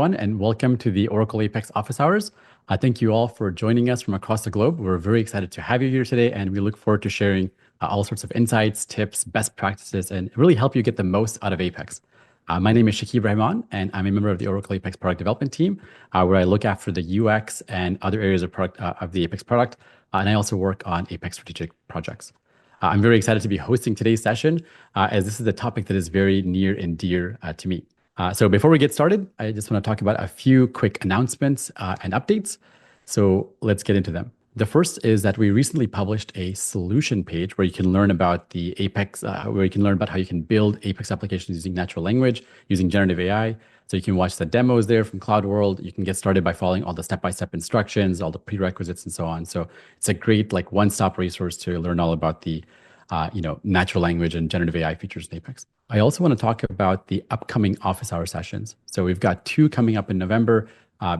everyone, and welcome to the Oracle Apex Office Hours. Thank you all for joining us from across the globe. We're very excited to have you here today, and we look forward to sharing all sorts of insights, tips, best practices, and really help you get the most out of Apex. My name is Shakib Rahman, and I'm a member of the Oracle Apex product development team, where I look after the UX and other areas of product of the Apex product, and I also work on Apex strategic projects. I'm very excited to be hosting today's session, as this is a topic that is very near and dear to me. So before we get started, I just want to talk about a few quick announcements and updates. So let's get into them. The first is that we recently published a solution page where you can learn about the Apex, where you can learn about how you can build Apex applications using natural language, using generative AI. So you can watch the demos there from Cloud World. You can get started by following all the step-by-step instructions, all the prerequisites, and so on. So it's a great one-stop resource to learn all about the natural language and generative AI features in Apex. I also want to talk about the upcoming office hour sessions. So we've got two coming up in November,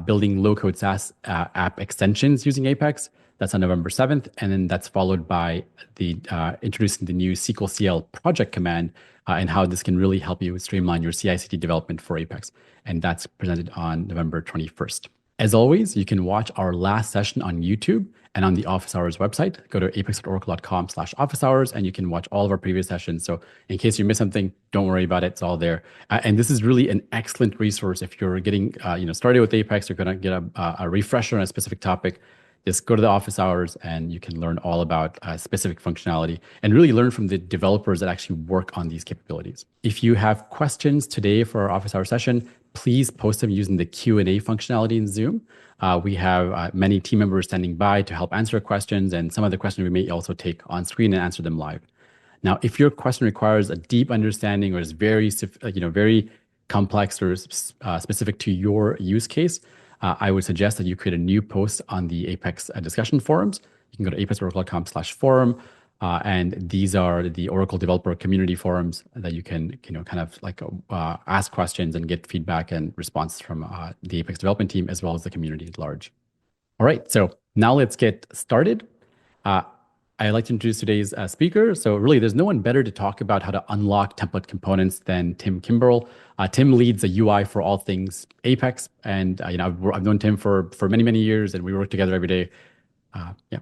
building low-code SaaS app extensions using Apex. That's on November 7th. And then that's followed by the introducing the new SQL-CL project command and how this can really help you streamline your CI/CD development for Apex. And that's presented on November 21st. As always, you can watch our last session on YouTube and on the Office Hours website. Go to apex.oracle.com/office hours, and you can watch all of our previous sessions. So in case you miss something, don't worry about it. It's all there. And this is really an excellent resource if you're getting started with Apex. You're going to get a refresher on a specific topic. Just go to the office hours and you can learn all about specific functionality and really learn from the developers that actually work on these capabilities. If you have questions today for our office hour session, please post them using the Q&A functionality in Zoom. We have many team members standing by to help answer questions, and some of the questions we may also take on screen and answer them live. Now, if your question requires a deep understanding or is very complex or specific to your use case, I would suggest that you create a new post on the Apex discussion forums. You can go to apex.oracle.com/forum, and these are the Oracle developer community forums that you can ask questions and get feedback and response from the Apex development team as well as the community at large. All right, so now let's get started. I'd like to introduce today's speaker. So really, there's no one better to talk about how to unlock template components than Tim Kimbrell. Tim leads the UI for all things Apex, and I've known Tim for many years, and we work together every day. Yeah.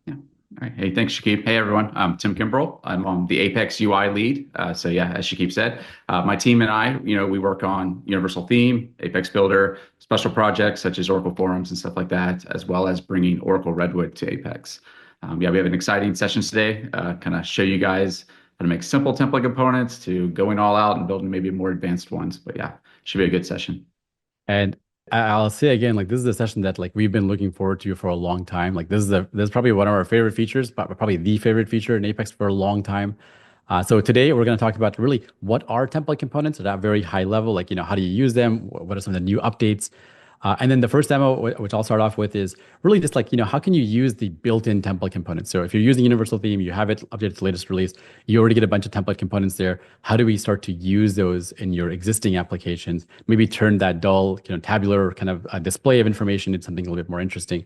All right. Hey, thanks, Shakib. Hey, everyone. I'm Tim Kimbrell. I'm on the Apex UI lead. So yeah, as Shakib said, my team and I, we work on Universal Theme, Apex Builder, special projects such as Oracle Forums and stuff like that, as well as bringing Oracle Redwood to Apex. We have an exciting session today, kind of show you guys how to make simple template components to going all out and building maybe more advanced ones. But yeah, should be a good session. And I'll say again, this is a session that we've been looking forward to for a long time. This is probably one of our favorite features, but probably the favorite feature in Apex for a long time. So today we're going to talk about really what are template components at a very high level, how do you use them? What are some of the new updates? And then the first demo, which I'll start off with, is really just how can you use the built-in template components? So if you're using Universal Theme, you have it updated to the latest release, you already get a bunch of template components there. How do we start to use those in your existing applications? Maybe turn that dull, tabular kind of display of information into something a little bit more interesting.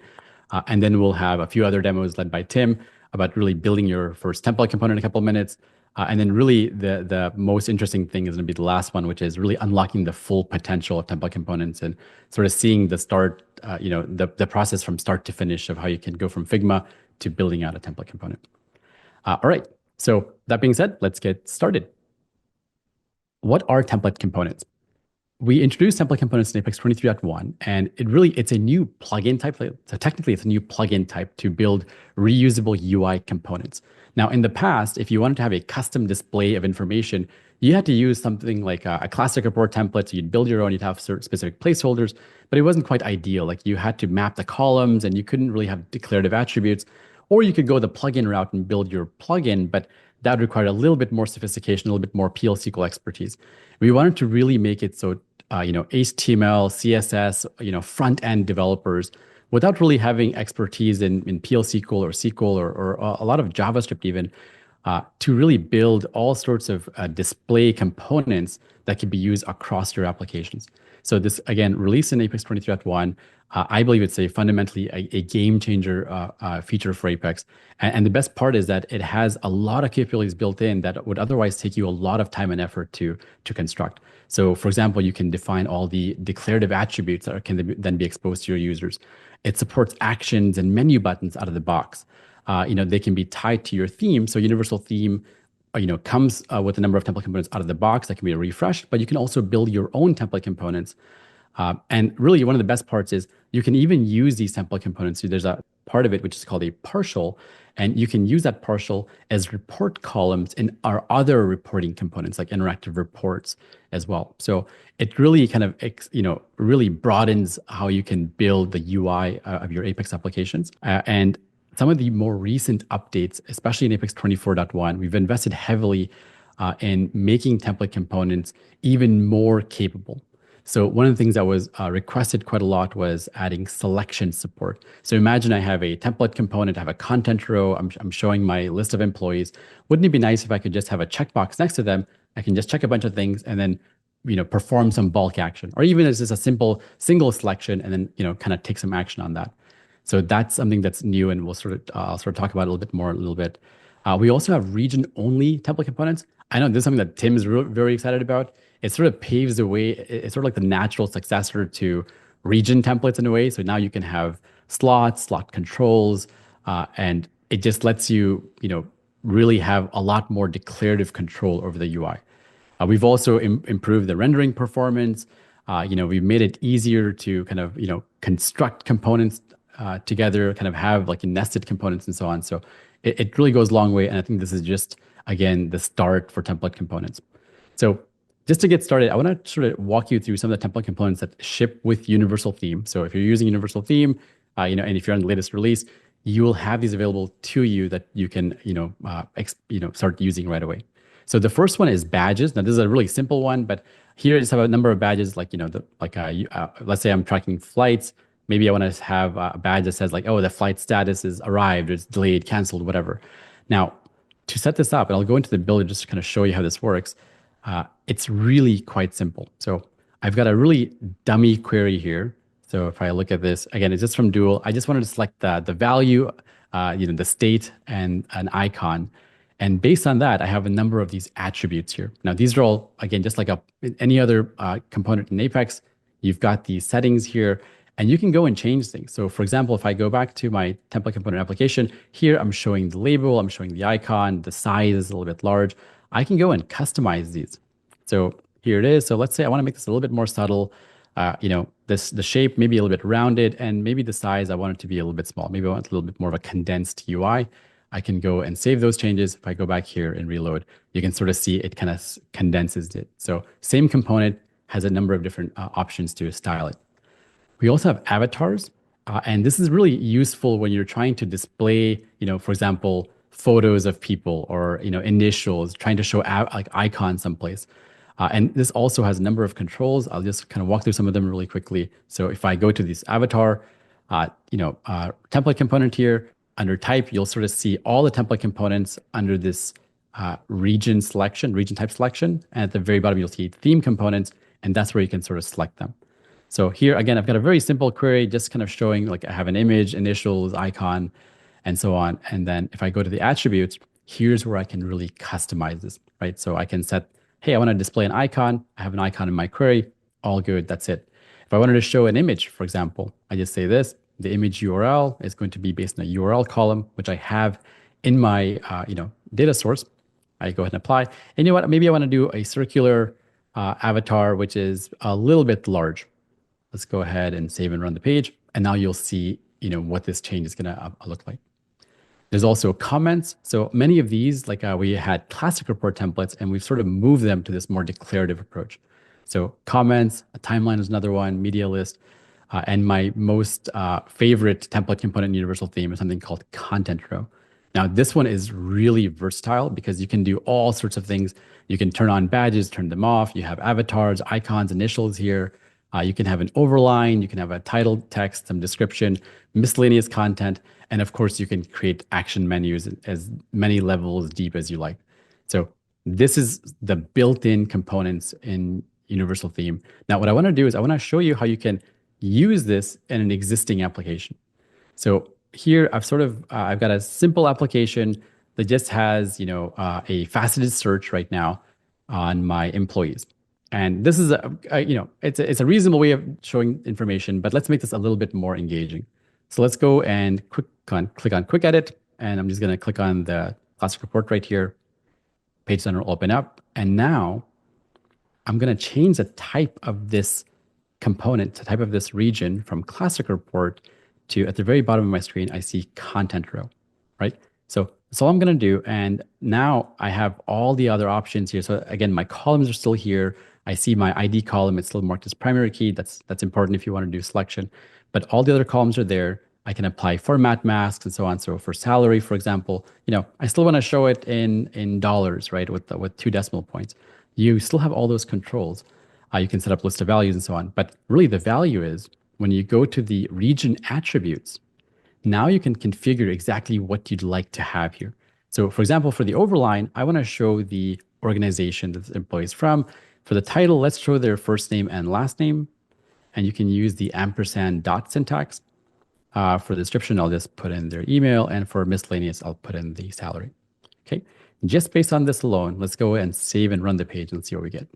And then we'll have a few other demos led by Tim about really building your first template component in a couple of minutes. And then really the most interesting thing is going to be the last one, which is really unlocking the full potential of template components and sort of seeing the start, the process from start to finish of how you can go from Figma to building out a template component. All right, so that being said, let's get started. What are template components? We introduced template components in Apex 23.1, and it's a new plugin type. So technically, it's a new plugin type to build reusable UI components. Now, in the past, if you wanted to have a custom display of information, you had to use something like a classic report template. So you'd build your own, you'd have certain specific placeholders, but it wasn't quite ideal. You had to map the columns and you couldn't really have declarative attributes, or you could go the plugin route and build your plugin, but that required a little bit more sophistication, a little bit more PL/SQL expertise. We wanted to really make it so HTML, CSS, front-end developers, without really having expertise in PL/SQL or SQL or a lot of JavaScript even, to really build all sorts of display components that can be used across your applications. So this, again, released in Apex 23.1. I believe it's a fundamentally a game changer feature for Apex. And the best part is that it has a lot of capabilities built in that would otherwise take you a lot of time and effort to construct. So, for example, you can define all the declarative attributes that then be exposed to your users. It supports actions and menu buttons out of the box. They can be tied to your theme. So, universal theme, comes with a number of template components out of the box that can be refreshed, but you can also build your own template components. And really, one of the best parts is you can even use these template components. So there's a part of it which is called a partial, and you can use that partial as report columns in our other reporting components like interactive reports as well. So it really kind of really broadens how you can build the UI of your Apex applications. And some of the more recent updates, especially in Apex 24.1, we've invested heavily in making template components even more capable. So one of the things that was requested quite a lot was adding selection support. So imagine I have a template component, I have a content row, I'm showing my list of employees. Wouldn't it be nice if I could just have a checkbox next to them? I can just check a bunch of things and then perform some bulk action, or even as just a simple single selection and then kind of take some action on that. So that's something that's new, and we'll sort of talk about it a little bit. We also have region-only template components. I know this is something that Tim is very excited about. It sort of paves the way. It's sort of like the natural successor to region templates in a way. So now you can have slots, slot controls, and it just lets you, really have a lot more declarative control over the UI. We've also improved the rendering performance. We've made it easier to kind of, construct components together, kind of have like nested components and so on. So it really goes a long way. And I think this is just, again, the start for template components. So just to get started, I want to sort of walk you through some of the template components that ship with Universal Theme. So if you're using Universal Theme, and if you're on the latest release, you will have these available to you that you can, start using right away. So the first one is badges. Now this is a really simple one, but here I just have a number of badges, like let's say I'm tracking flights. Maybe I want to have a badge that says like, oh, the flight status is arrived, it's delayed, canceled, whatever. Now, to set this up, and I'll go into the builder just to kind of show you how this works. It's really quite simple. So I've got a really dummy query here. So if I look at this, again, it's just from Dual. I just wanted to select the value, the state and an icon. And based on that, I have a number of these attributes here. Now, these are all, again, just like any other component in Apex, you've got these settings here, and you can go and change things. So for example, if I go back to my template component application, here I'm showing the label, I'm showing the icon, the size is a little bit large. I can go and customize these. So here it is. So let's say I want to make this a little bit more subtle. The shape maybe a little bit rounded, and maybe the size I want it to be a little bit small. Maybe I want a little bit more of a condensed UI. I can go and save those changes. If I go back here and reload, you can sort of see it kind of condenses it. So same component has a number of different options to style it. We also have avatars, and this is really useful when you're trying to display, for example, photos of people or initials, trying to show like icons someplace. And this also has a number of controls. I'll just kind of walk through some of them really quickly. So if I go to this avatar, template component here, under type, you'll sort of see all the template components under this region type selection. And at the very bottom, you'll see theme components, and that's where you can sort of select them. So here, again, I've got a very simple query, just kind of showing like I have an image, initials, icon, and so on. And then if I go to the attributes, here's where I can really customize this, right? So I can set, hey, I want to display an icon. I have an icon in my query. All good. That's it. If I wanted to show an image, for example, I just say this. The image URL is going to be based on a URL column, which I have in my data source. I go ahead and apply. And you know what? Maybe I want to do a circular avatar, which is a little bit large. Let's go ahead and save and run the page. And now you'll see what this change is going to look like. There's also comments. So many of these, like we had classic report templates, and we've sort of moved them to this more declarative approach. So comments, a timeline is another one, media list. And my most favorite template component in Universal Theme is something called content row. Now, this one is really versatile because you can do all sorts of things. You can turn on badges, turn them off. You have avatars, icons, initials here. You can have an overline. You can have a title, text, some description, miscellaneous content. And of course, you can create action menus as many levels deep as you like. So this is the built-in components in universal theme. Now, what I want to do is I want to show you how you can use this in an existing application. So here I've got a simple application that just has a faceted search right now on my employees, and this is it's a reasonable way of showing information, but let's make this a little bit more engaging. So let's go and click on quick edit, and I'm just going to click on the classic report right here. Page Center will open up, and now I'm going to change the type of this component, the type of this region from classic report to at the very bottom of my screen, I see content row, right? So that's all I'm going to do. And now I have all the other options here. So again, my columns are still here. I see my ID column. It's still marked as primary key. That's important if you want to do selection. But all the other columns are there. I can apply format masks and so on. So for salary, for example, I still want to show it in dollars, right? With 2 decimal points. You still have all those controls. You can set up list of values and so on. But really the value is when you go to the region attributes, now you can configure exactly what you'd like to have here. So for example, for the overline, I want to show the organization that the employee is from. For the title, let's show their first name and last name. And you can use the ampersand dot syntax. For the description, I'll just put in their email. And for miscellaneous, I'll put in the salary. Okay. Just based on this alone, let's go and save and run the page and see what we get.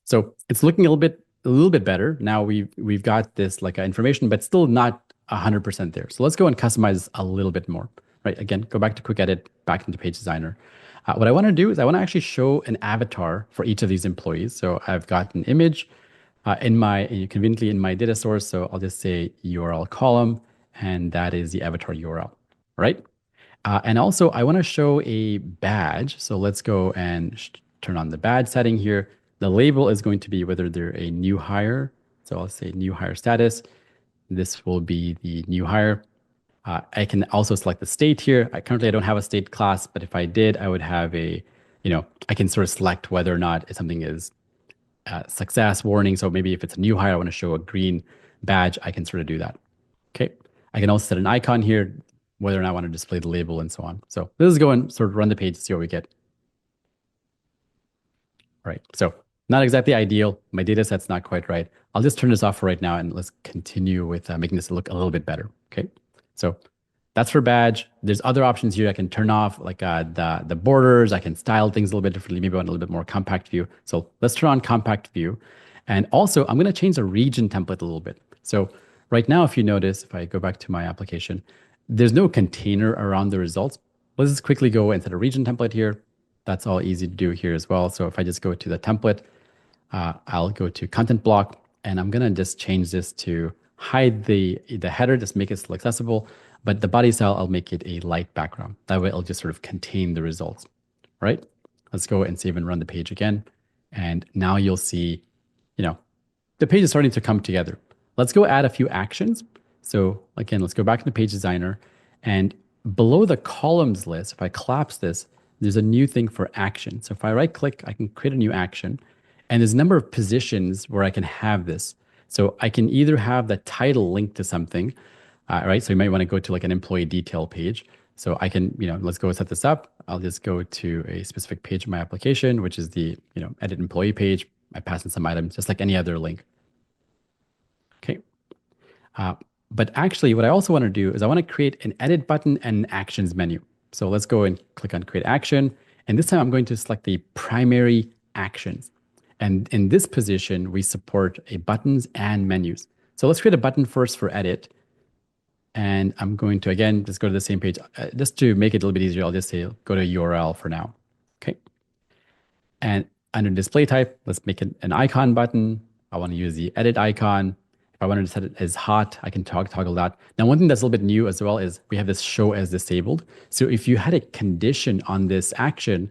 So it's looking a little bit better. Now we've got this like information, but still not 100% there. So let's go and customize a little bit more, right? Again, go back to quick edit, back into page designer. What I want to do is I want to actually show an avatar for each of these employees. So I've got an image conveniently in my data source. So I'll just say URL column, and that is the avatar URL, right? And also I want to show a badge. So let's go and turn on the badge setting here. The label is going to be whether they're a new hire. So I'll say new hire status. This will be the new hire. I can also select the state here. Currently I don't have a state class, but if I did, I would have I can sort of select whether or not something is success warning. So maybe if it's a new hire, I want to show a green badge, I can sort of do that. Okay. I can also set an icon here, whether or not I want to display the label and so on. So this is going sort of run the page to see what we get. All right. So not exactly ideal. My data set's not quite right. I'll just turn this off for right now and let's continue with making this look a little bit better. Okay. So that's for badge. There's other options here. I can turn off like the borders. I can style things a little bit differently. Maybe I want a little bit more compact view. So let's turn on compact view. And also I'm going to change the region template a little bit. So right now, if you notice, if I go back to my application, there's no container around the results. Let's just quickly go and set a region template here. That's all easy to do here as well. So if I just go to the template, I'll go to content block, and I'm gonna just change this to hide the header, just make it still accessible, but the body style, I'll make it a light background. That way it'll just sort of contain the results, right? Let's go and save and run the page again. And now you'll see, the page is starting to come together. Let's go add a few actions. So again, let's go back into Page Designer, and below the columns list, if I collapse this, there's a new thing for action. So if I right click, I can create a new action. And there's a number of positions where I can have this. So I can either have the title linked to something, right? So you might want to go to like an employee detail page. So I can, let's go set this up. I'll just go to a specific page of my application, which is the, edit employee page. I pass in some items, just like any other link. Okay. But actually, what I also want to do is I want to create an edit button and an actions menu. So let's go and click on create action. And this time I'm going to select the primary actions. And in this position, we support buttons and menus. So let's create a button first for edit. And I'm going to, again, just go to the same page. Just to make it a little bit easier, I'll just say, go to URL for now. Okay. And under display type, let's make it an icon button. I want to use the edit icon. If I wanted to set it as hot, I can toggle that. Now, one thing that's a little bit new as well is we have this show as disabled. So if you had a condition on this action,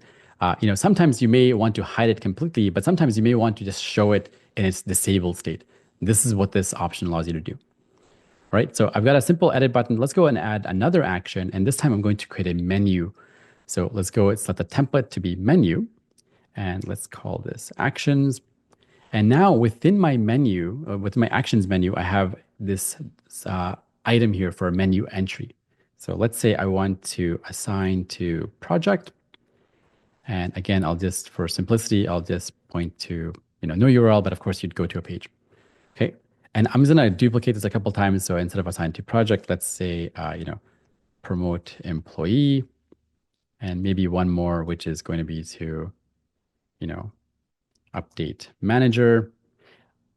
sometimes you may want to hide it completely, but sometimes you may want to just show it in its disabled state. This is what this option allows you to do. Right? So I've got a simple edit button. Let's go and add another action. And this time I'm going to create a menu. So let's go and set the template to be menu. And let's call this actions. And now within my menu, within my actions menu, I have this item here for a menu entry. So let's say I want to assign to project. And again, I'll just, for simplicity, I'll just point to, no URL, but of course you'd go to a page. Okay. And I'm just gonna duplicate this a couple times. So instead of assign to project, let's say, promote employee, and maybe one more, which is going to be to, you know, update manager.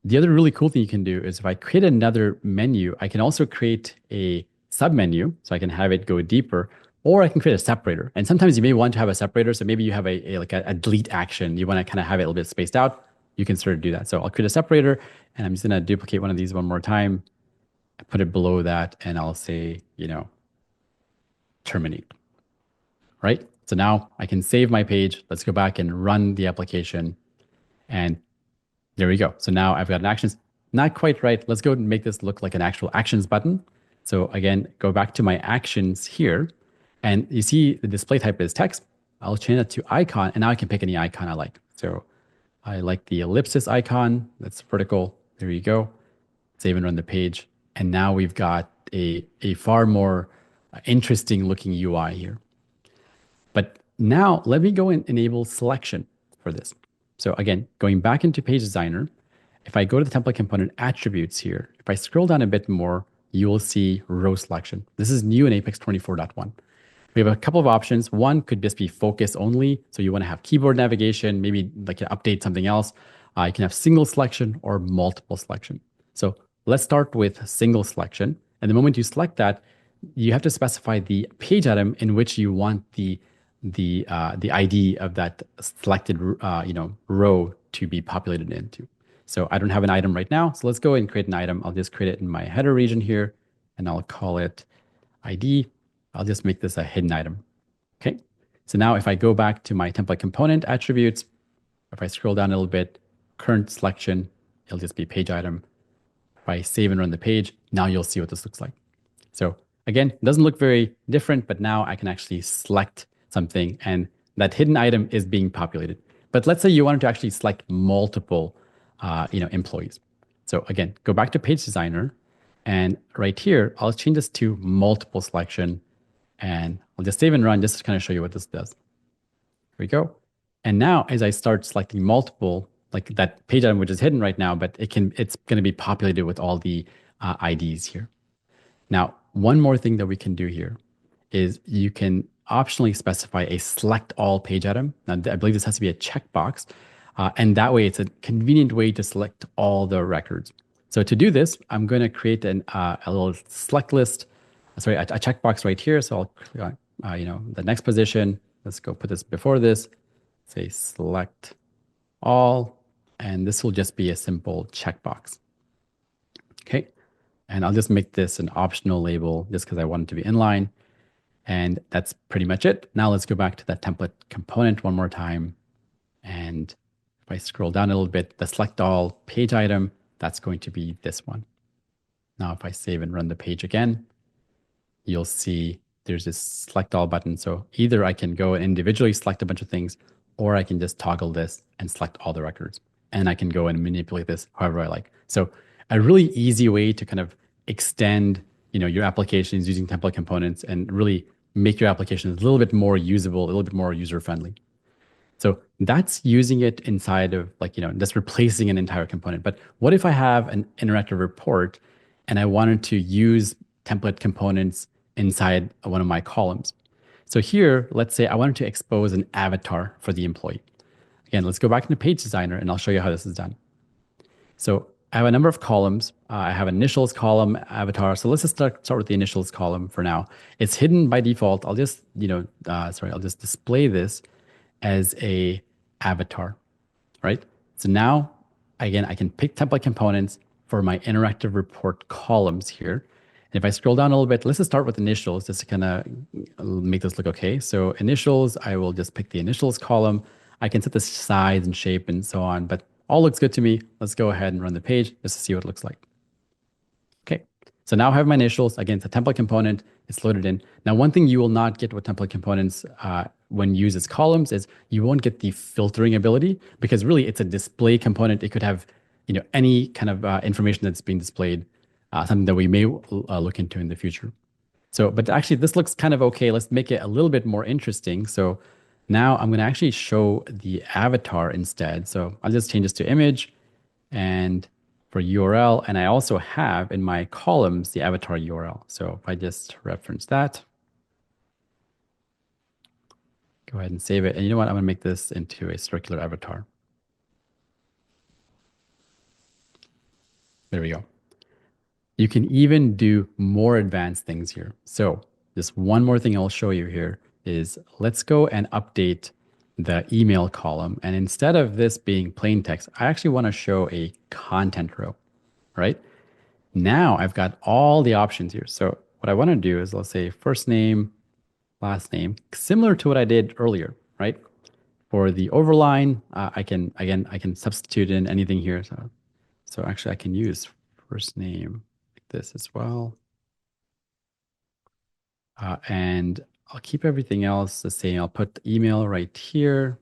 The other really cool thing you can do is if I create another menu, I can also create a submenu so I can have it go deeper, or I can create a separator. And sometimes you may want to have a separator. So maybe you have a delete action. You want to kind of have it a little bit spaced out. You can sort of do that. So I'll create a separator and I'm just going to duplicate one of these one more time, put it below that, and I'll say, terminate, right? So now I can save my page. Let's go back and run the application. And there we go. So now I've got an actions. Not quite right. Let's go and make this look like an actual actions button. So again, go back to my actions here. And you see the display type is text. I'll change that to icon. And now I can pick any icon I like. So I like the ellipsis icon. That's vertical. There you go. Save and run the page. And now we've got a far more interesting looking UI here. But now let me go and enable selection for this. So again, going back into Page Designer, if I go to the template component attributes here, if I scroll down a bit more, you will see row selection. This is new in Apex 24.1. We have a couple of options. One could just be focus only. So you want to have keyboard navigation, maybe like update something else. You can have single selection or multiple selection. So let's start with single selection. And the moment you select that, you have to specify the page item in which you want the ID of that selected row to be populated into. So I don't have an item right now. So let's go and create an item. I'll just create it in my header region here, and I'll call it ID. I'll just make this a hidden item. Okay. So now if I go back to my template component attributes, if I scroll down a little bit, current selection, it'll just be page item. If I save and run the page, now you'll see what this looks like. So again, it doesn't look very different, but now I can actually select something and that hidden item is being populated. But let's say you wanted to actually select multiple employees. So again, go back to Page Designer, and right here, I'll change this to multiple selection, and I'll just save and run just to kind of show you what this does. Here we go. And now as I start selecting multiple, like that page item, which is hidden right now, but it's going to be populated with all the IDs here. Now, one more thing that we can do here is you can optionally specify a select all page item. Now, I believe this has to be a checkbox. And that way, it's a convenient way to select all the records. So to do this, I'm going to create a little select list, a checkbox right here. So I'll click on, the next position. Let's go put this before this. Say select all, and this will just be a simple checkbox. Okay, and I'll just make this an optional label just because I want it to be inline. And that's pretty much it. Now let's go back to that template component one more time. And if I scroll down a little bit, the select all page item, that's going to be this one. Now, if I save and run the page again, you'll see there's this select all button. So either I can go and individually select a bunch of things, or I can just toggle this and select all the records. And I can go and manipulate this however I like. So a really easy way to kind of extend your applications using template components and really make your applications a little bit more usable, a little bit more user-friendly. So that's using it inside of just replacing an entire component. But what if I have an interactive report and I wanted to use template components inside one of my columns? So here, let's say I wanted to expose an avatar for the employee. Again, let's go back into Page Designer and I'll show you how this is done. So I have a number of columns. I have initials column, avatar. So let's just start with the initials column for now. It's hidden by default. I'll just, I'll just display this as a avatar, right? So now, again, I can pick template components for my interactive report columns here. And if I scroll down a little bit, let's just start with initials just to kind of make this look okay. So initials, I will just pick the initials column. I can set the size and shape and so on, but all looks good to me. Let's go ahead and run the page just to see what it looks like. Okay, so now I have my initials. Again, it's a template component. It's loaded in. Now, one thing you will not get with template components when used as columns is you won't get the filtering ability because really it's a display component. It could have any kind of information that's being displayed, something that we may look into in the future. So, but actually this looks kind of okay. Let's make it a little bit more interesting. So Now I'm going to actually show the avatar instead. So I'll just change this to image and for URL. And I also have in my columns the avatar URL. So if I just reference that, go ahead and save it. And you know what? I'm going to make this into a circular avatar. There we go. You can even do more advanced things here. So just one more thing I'll show you here is let's go and update the email column. And instead of this being plain text, I actually want to show a content row, right? Now I've got all the options here. So what I want to do is let's say first name, last name, similar to what I did earlier, right? For the overline, I can substitute in anything here. So actually I can use first name like this as well. And I'll keep everything else the same. I'll put the email right here.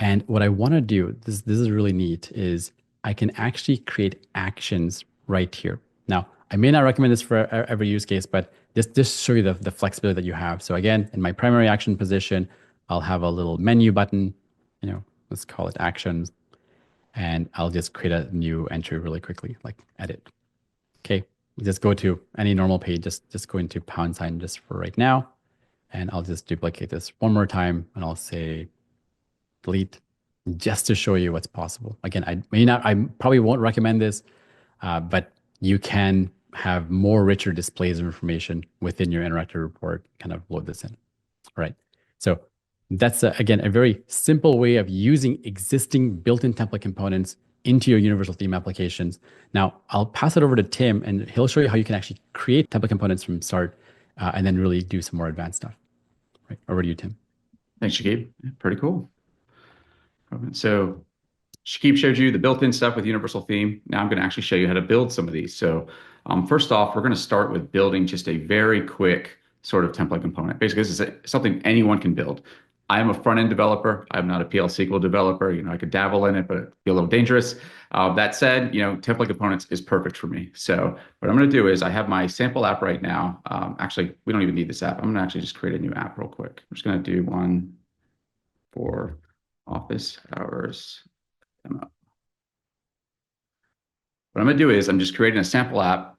And what I want to do, this is really neat, is I can actually create actions right here. Now, I may not recommend this for every use case, but just show you the flexibility that you have. So again, in my primary action position, I'll have a little menu button, let's call it actions. And I'll just create a new entry really quickly, like edit. Okay, just go to any normal page, just go into # just for right now. And I'll just duplicate this one more time and I'll say delete just to show you what's possible. Again, I probably won't recommend this, but you can have more richer displays of information within your interactive report, kind of load this in. All right. So that's, again, a very simple way of using existing built-in template components into your universal theme applications. Now, I'll pass it over to Tim, and he'll show you how you can actually create template components from start and then really do some more advanced stuff. Right. Over to you, Tim. Thanks, Shakib. Pretty cool. So Shakib showed you the built-in stuff with universal theme. Now I'm going to actually show you how to build some of these. So first off, we're going to start with building just a very quick sort of template component. Basically, this is something anyone can build. I am a front-end developer. I'm not a PL SQL developer. I could dabble in it, but it'd be a little dangerous. That said, template components is perfect for me. So what I'm going to do is I have my sample app right now. Actually, we don't even need this app. I'm going to actually just create a new app real quick. I'm just going to do one for office hours demo. What I'm going to do is I'm just creating a sample app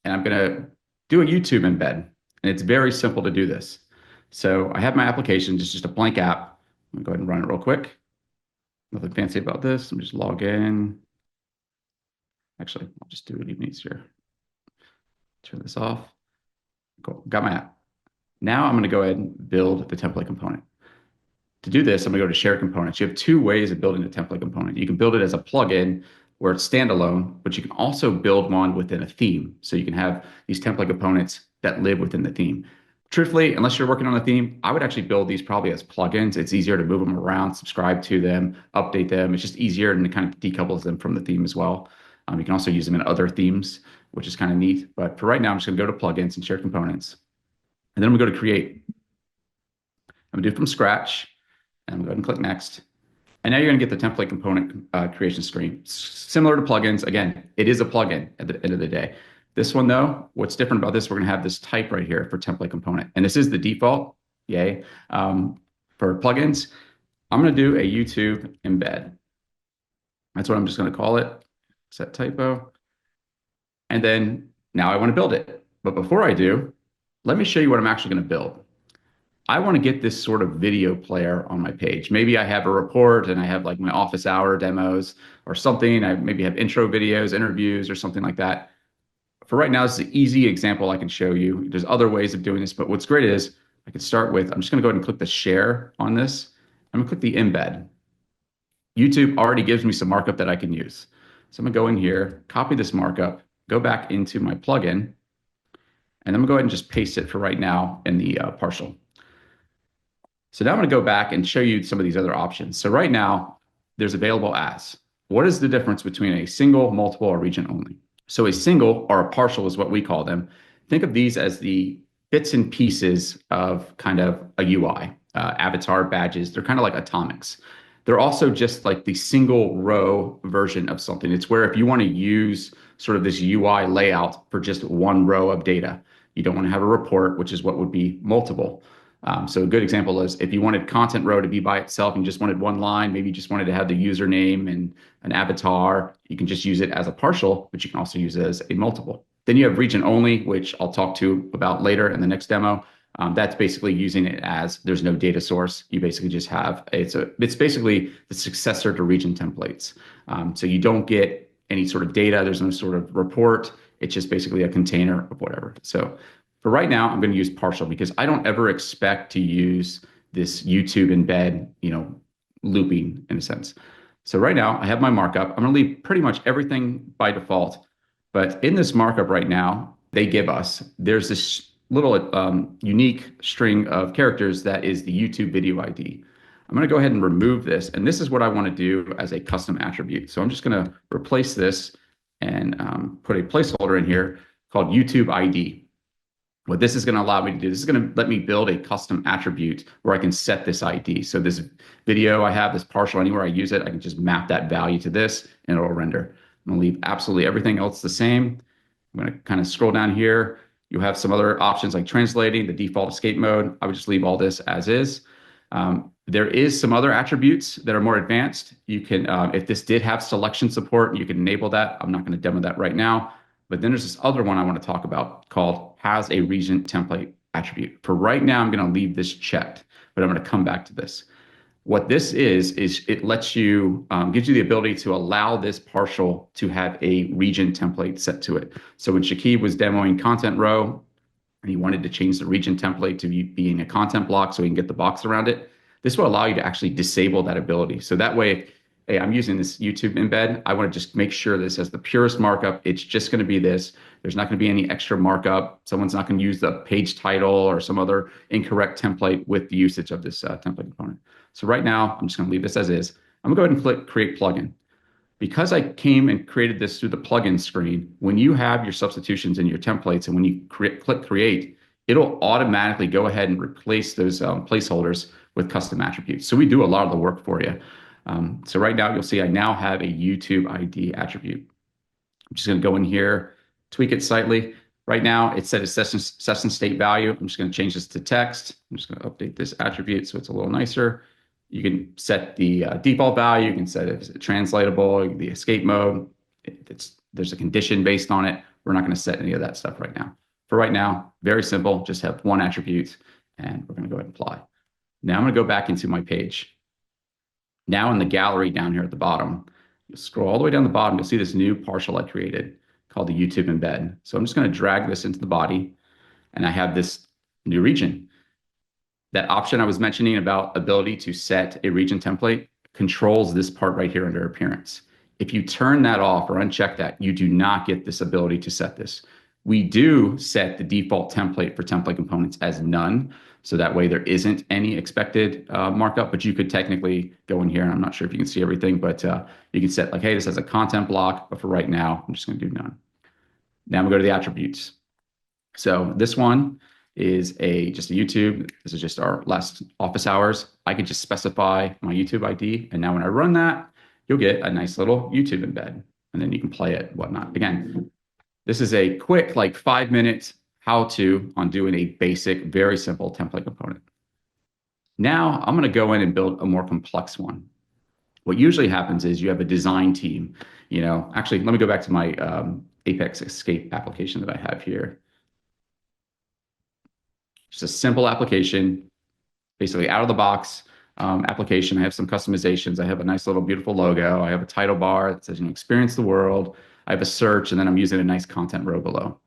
and I'm going to do a YouTube embed. And it's very simple to do this. So I have my application, just a blank app. I'm going to go ahead and run it real quick. Nothing fancy about this. I'm just log in. Actually, I'll just do it even easier. Turn this off. Cool. Got my app. Now I'm going to go ahead and build the template component. To do this, I'm going to go to Share Components. You have two ways of building a template component. You can build it as a plugin where it's standalone, but you can also build one within a theme. So you can have these template components that live within the theme. Truthfully, unless you're working on a theme, I would actually build these probably as plugins. It's easier to move them around, subscribe to them, update them. It's just easier and it kind of decouples them from the theme as well. You can also use them in other themes, which is kind of neat. But for right now, I'm just going to go to plugins and share components. And then I'm going to go to create. I'm going to do it from scratch. And I'm going to go ahead and click next. And now you're going to get the template component creation screen. Similar to plugins, again, it is a plugin at the end of the day. This one though, what's different about this, we're going to have this type right here for template component. And this is the default, yay. For plugins, I'm going to do a YouTube embed. That's what I'm just going to call it. Set typo. And then now I want to build it. But before I do, let me show you what I'm actually going to build. I want to get this sort of video player on my page. Maybe I have a report and I have like my office hour demos or something. I maybe have intro videos, interviews, or something like that. For right now, this is an easy example I can show you. There's other ways of doing this, but what's great is I can start with, I'm just going to go ahead and click the share on this. I'm going to click the embed. YouTube already gives me some markup that I can use. So I'm going to go in here, copy this markup, go back into my plugin, and I'm going to go ahead and just paste it for right now in the partial. So now I'm going to go back and show you some of these other options. So right now, there's available as. What is the difference between a single, multiple, or region only? So a single or a partial is what we call them. Think of these as the bits and pieces of kind of a UI, avatar badges. They're kind of like atomics. They're also just like the single row version of something. It's where if you want to use sort of this UI layout for just one row of data, you don't want to have a report, which is what would be multiple. So a good example is if you wanted content row to be by itself and you just wanted one line, maybe you just wanted to have the username and an avatar, you can just use it as a partial, but you can also use it as a multiple. Then you have region only, which I'll talk to about later in the next demo. That's basically using it as there's no data source. You basically just have it's basically the successor to region templates. So you don't get any sort of data. There's no sort of report. It's just basically a container of whatever. So for right now, I'm going to use partial because I don't ever expect to use this YouTube embed, looping in a sense. So right now I have my markup. I'm going to leave pretty much everything by default. But in this markup right now, there's this little unique string of characters that is the YouTube video ID. I'm going to go ahead and remove this. And this is what I want to do as a custom attribute. So I'm just going to replace this and put a placeholder in here called YouTube ID. What this is going to allow me to do, this is going to let me build a custom attribute where I can set this ID. So this video I have, this partial, anywhere I use it, I can just map that value to this and it'll render. I'm going to leave absolutely everything else the same. I'm going to kind of scroll down here. You'll have some other options like translating, the default escape mode. I would just leave all this as is. There is some other attributes that are more advanced. You can, if this did have selection support, you can enable that. I'm not going to demo that right now. But then there's this other one I want to talk about called has a region template attribute. For right now, I'm going to leave this checked, but I'm going to come back to this. What this is it lets you, gives you the ability to allow this partial to have a region template set to it. So when Shakib was demoing content row, and he wanted to change the region template to being a content block so he can get the box around it, this will allow you to actually disable that ability. So that way, hey, I'm using this YouTube embed. I want to just make sure this has the purest markup. It's just going to be this. There's not going to be any extra markup. Someone's not going to use the page title or some other incorrect template with the usage of this template component. So right now, I'm just going to leave this as is. I'm going to go ahead and click Create Plugin. Because I came and created this through the plugin screen, when you have your substitutions and your templates, and when you click Create, it'll automatically go ahead and replace those placeholders with custom attributes. So we do a lot of the work for you. So right now, you'll see I now have a YouTube ID attribute. I'm just going to go in here, tweak it slightly. Right now, it's set as session state value. I'm just going to change this to text. I'm just going to update this attribute so it's a little nicer. You can set the default value. You can set it as translatable, the escape mode. There's a condition based on it. We're not going to set any of that stuff right now. For right now, very simple. Just have one attribute, and we're going to go ahead and apply. Now I'm going to go back into my page. Now in the gallery down here at the bottom, you'll scroll all the way down the bottom. You'll see this new partial I created called the YouTube embed. So I'm just going to drag this into the body, and I have this new region. That option I was mentioning about ability to set a region template controls this part right here under appearance. If you turn that off or uncheck that, you do not get this ability to set this. We do set the default template for template components as none. So that way there isn't any expected markup, but you could technically go in here, and I'm not sure if you can see everything, but you can set like, hey, this has a content block, but for right now, I'm just going to do none. Now I'm going to go to the attributes. So this one is just a YouTube. This is just our last office hours. I could just specify my YouTube ID. And now when I run that, you'll get a nice little YouTube embed. And then you can play it, whatnot. Again, this is a quick, like 5-minute how-to on doing a basic, very simple template component. Now I'm going to go in and build a more complex one. What usually happens is you have a design team. Actually, let me go back to my Apex Escape application that I have here. Just a simple application, basically out of the box application. I have some customizations. I have a nice little beautiful logo. I have a title bar that says, experience the world. I have a search, and then I'm using a nice content row below.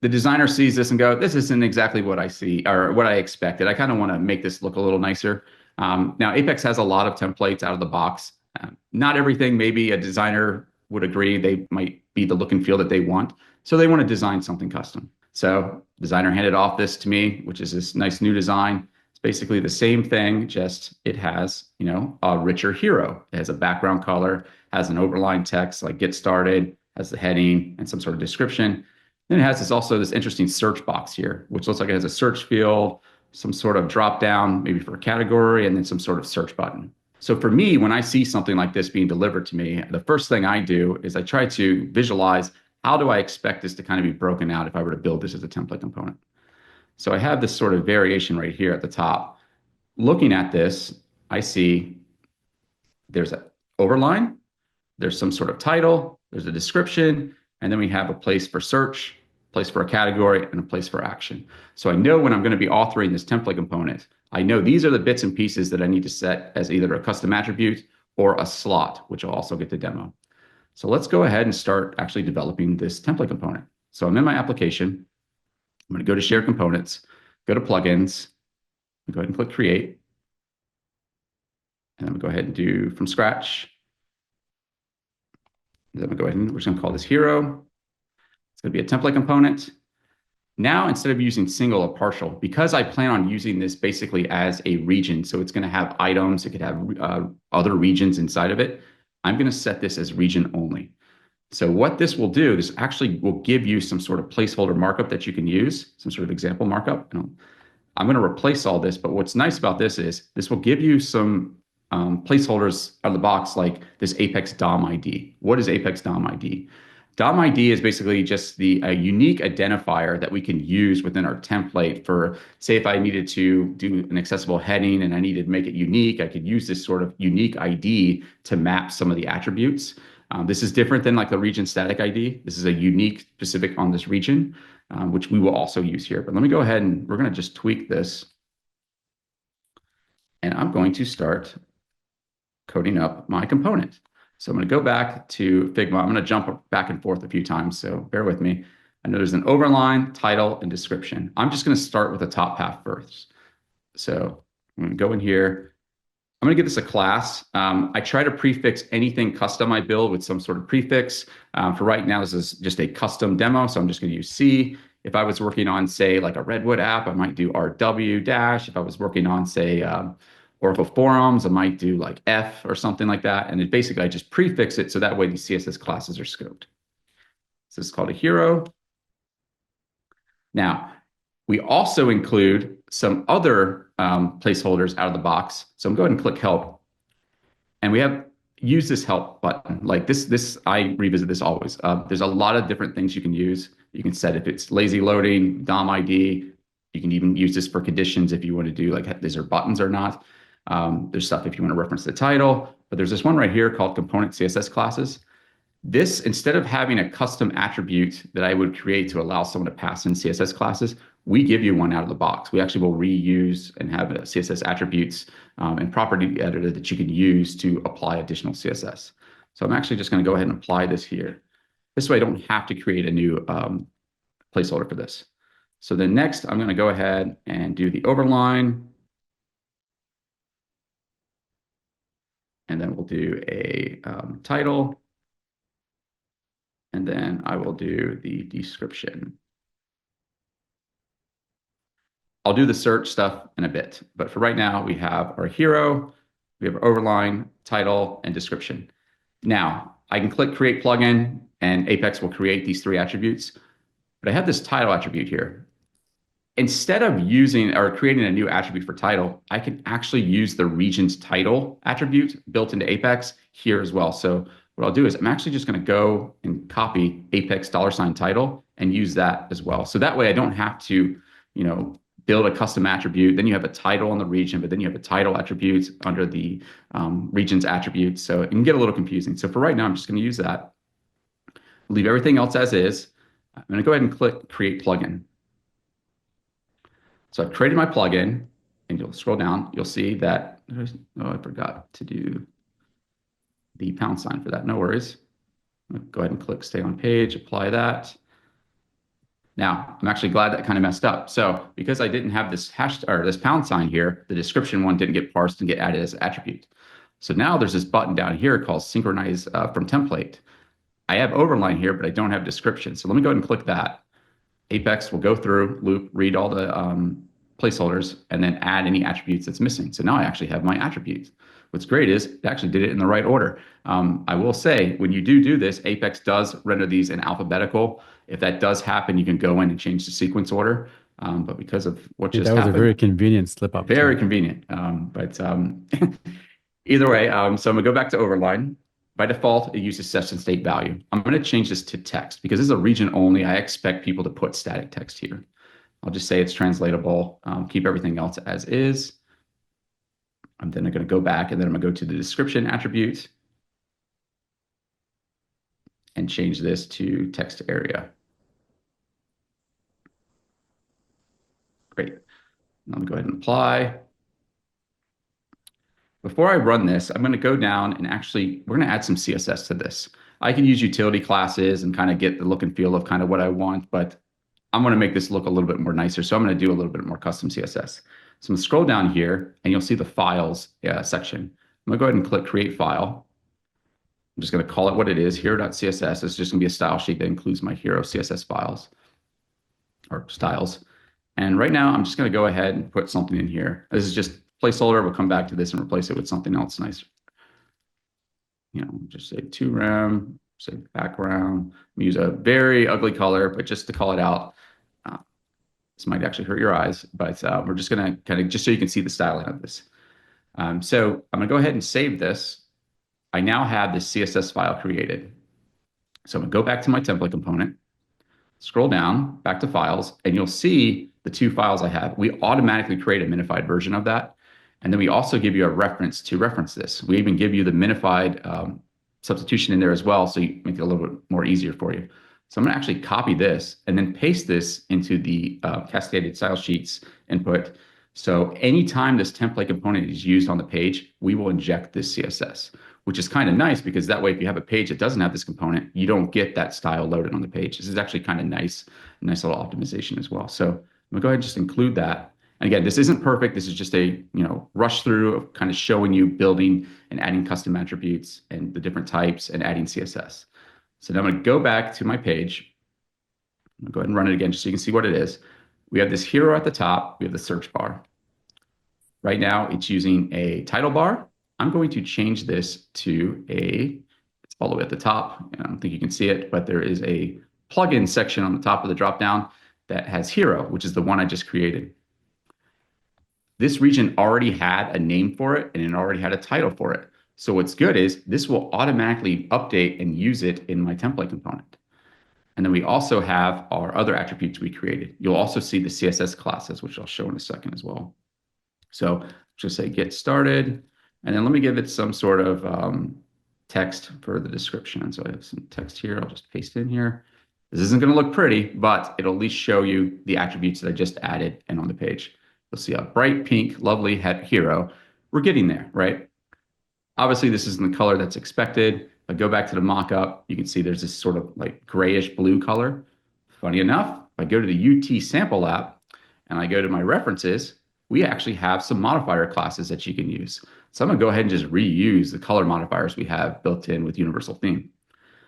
The designer sees this and go, this isn't exactly what I see or what I expected. I kind of want to make this look a little nicer. Now, Apex has a lot of templates out of the box. Not everything, maybe a designer would agree they might be the look and feel that they want. So they want to design something custom. So designer handed off this to me, which is this nice new design. It's basically the same thing, just it has, a richer hero. It has a background color, has an overline text like get started, has the heading and some sort of description. Then it has this interesting search box here, which looks like it has a search field, some sort of drop down, maybe for a category, and then some sort of search button. So for me, when I see something like this being delivered to me, the first thing I do is I try to visualize how do I expect this to kind of be broken out if I were to build this as a template component. So I have this sort of variation right here at the top. Looking at this, I see there's an overline, there's some sort of title, there's a description, and then we have a place for search, place for a category, and a place for action. So I know when I'm going to be authoring this template component, I know these are the bits and pieces that I need to set as either a custom attribute or a slot, which I'll also get to demo. So let's go ahead and start actually developing this template component. So I'm in my application. I'm going to go to Share Components, go to Plugins, go ahead and click Create. And then we'll go ahead and do from scratch. Then we'll go ahead and we're just going to call this Hero. It's going to be a template component. Now, instead of using single or partial, because I plan on using this basically as a region, so it's going to have items, it could have other regions inside of it, I'm going to set this as region only. So what this will do, this actually will give you some sort of placeholder markup that you can use, some sort of example markup. I'm going to replace all this, but what's nice about this is this will give you some placeholders out of the box, like this Apex DOM ID. What is Apex DOM ID? DOM ID is basically just a unique identifier that we can use within our template for, say, if I needed to do an accessible heading and I needed to make it unique, I could use this sort of unique ID to map some of the attributes. This is different than like the region static ID. This is a unique specific on this region, which we will also use here. But let me go ahead and we're going to just tweak this. And I'm going to start coding up my component. So I'm going to go back to Figma. I'm going to jump back and forth a few times, so bear with me. I know there's an overline, title, and description. I'm just going to start with the top half first. So I'm going to go in here. I'm going to give this a class. I try to prefix anything custom I build with some sort of prefix. For right now, this is just a custom demo, so I'm just going to use C. If I was working on, say, like a Redwood app, I might do RW dash. If I was working on, say, Oracle Forums, I might do like F or something like that. And then basically, I just prefix it so that way these CSS classes are scoped. So this is called a hero. Now, we also include some other placeholders out of the box. So I'm going to click help. And we have use this help button. Like this, I revisit this always. There's a lot of different things you can use. You can set if it's lazy loading, DOM ID. You can even use this for conditions if you want to do like these are buttons or not. There's stuff if you want to reference the title, but there's this one right here called component CSS classes. This, instead of having a custom attribute that I would create to allow someone to pass in CSS classes, we give you one out of the box. We actually will reuse and have CSS attributes and property editor that you can use to apply additional CSS. So I'm actually just going to go ahead and apply this here. This way I don't have to create a new placeholder for this. So then next, I'm going to go ahead and do the overline. And then we'll do a title. And then I will do the description. I'll do the search stuff in a bit, but for right now, we have our hero, we have our overline, title, and description. Now, I can click Create Plugin, and Apex will create these three attributes, but I have this title attribute here. Instead of using or creating a new attribute for title, I can actually use the region's title attribute built into Apex here as well. So what I'll do is I'm actually just going to go and copy Apex $title and use that as well. So that way I don't have to, build a custom attribute. Then you have a title on the region, but then you have a title attribute under the region's attributes. So it can get a little confusing. So for right now, I'm just going to use that. Leave everything else as is. I'm going to go ahead and click Create Plugin. So I've created my plugin, and you'll scroll down. You'll see that, I forgot to do the pound sign for that. No worries. Go ahead and click Stay on Page, apply that. Now, I'm actually glad that kind of messed up. So because I didn't have this hash or this pound sign here, the description one didn't get parsed and get added as an attribute. So now there's this button down here called Synchronize from Template. I have overline here, but I don't have description. So let me go ahead and click that. Apex will go through, loop, read all the placeholders, and then add any attributes that's missing. So now I actually have my attributes. What's great is it actually did it in the right order. I will say, when you do this, Apex does render these in alphabetical. If that does happen, you can go in and change the sequence order. But because of what just happened, that was a very convenient slip up. Very convenient. But either way, so I'm going to go back to overline. By default, it uses session state value. I'm going to change this to text because this is a region only. I expect people to put static text here. I'll just say it's translatable, keep everything else as is. I'm then going to go back and then I'm going to go to the description attribute and change this to text area. Great. I'm going to go ahead and apply. Before I run this, I'm going to go down and actually, we're going to add some CSS to this. I can use utility classes and kind of get the look and feel of kind of what I want, but I'm going to make this look a little bit more nicer. So I'm going to do a little bit more custom CSS. So I'm going to scroll down here and you'll see the files section. I'm going to go ahead and click create file. I'm just going to call it what it is, hero.css. It's just going to be a style sheet that includes my hero CSS files or styles. And right now, I'm just going to go ahead and put something in here. This is just placeholder. We'll come back to this and replace it with something else nicer. Just say to-rem, say background. Use a very ugly color, but just to call it out. This might actually hurt your eyes, but we're just going to kind of just so you can see the styling of this. So I'm going to go ahead and save this. I now have this CSS file created. So I'm going to go back to my template component, scroll down, back to files, and you'll see the two files I have. We automatically create a minified version of that. And then we also give you a reference to reference this. We even give you the minified substitution in there as well, so you make it a little bit more easier for you. So I'm going to actually copy this and then paste this into the cascaded style sheets input. So anytime this template component is used on the page, we will inject this CSS, which is kind of nice because that way, if you have a page that doesn't have this component, you don't get that style loaded on the page. This is actually kind of nice little optimization as well. So I'm gonna go ahead and just include that. And again, this isn't perfect. This is just a rush through of kind of showing you building and adding custom attributes and the different types and adding CSS. So now I'm going to go back to my page. I'm going to go ahead and run it again just so you can see what it is. We have this hero at the top. We have the search bar. Right now, it's using a title bar. I'm going to change this to it's all the way at the top. I don't think you can see it, but there is a plugin section on the top of the dropdown that has hero, which is the one I just created. This region already had a name for it and it already had a title for it. So what's good is this will automatically update and use it in my template component. And then we also have our other attributes we created. You'll also see the CSS classes, which I'll show in a second as well. So just say get started. And then let me give it some sort of text for the description. So I have some text here. I'll just paste in here. This isn't going to look pretty, but it'll at least show you the attributes that I just added and on the page. You'll see a bright pink, lovely hero. We're getting there, right? Obviously, this isn't the color that's expected. If I go back to the mockup, you can see there's this sort of like grayish blue color. Funny enough, if I go to the UT sample app and I go to my references, we actually have some modifier classes that you can use. So I'm going to go ahead and just reuse the color modifiers we have built in with Universal Theme.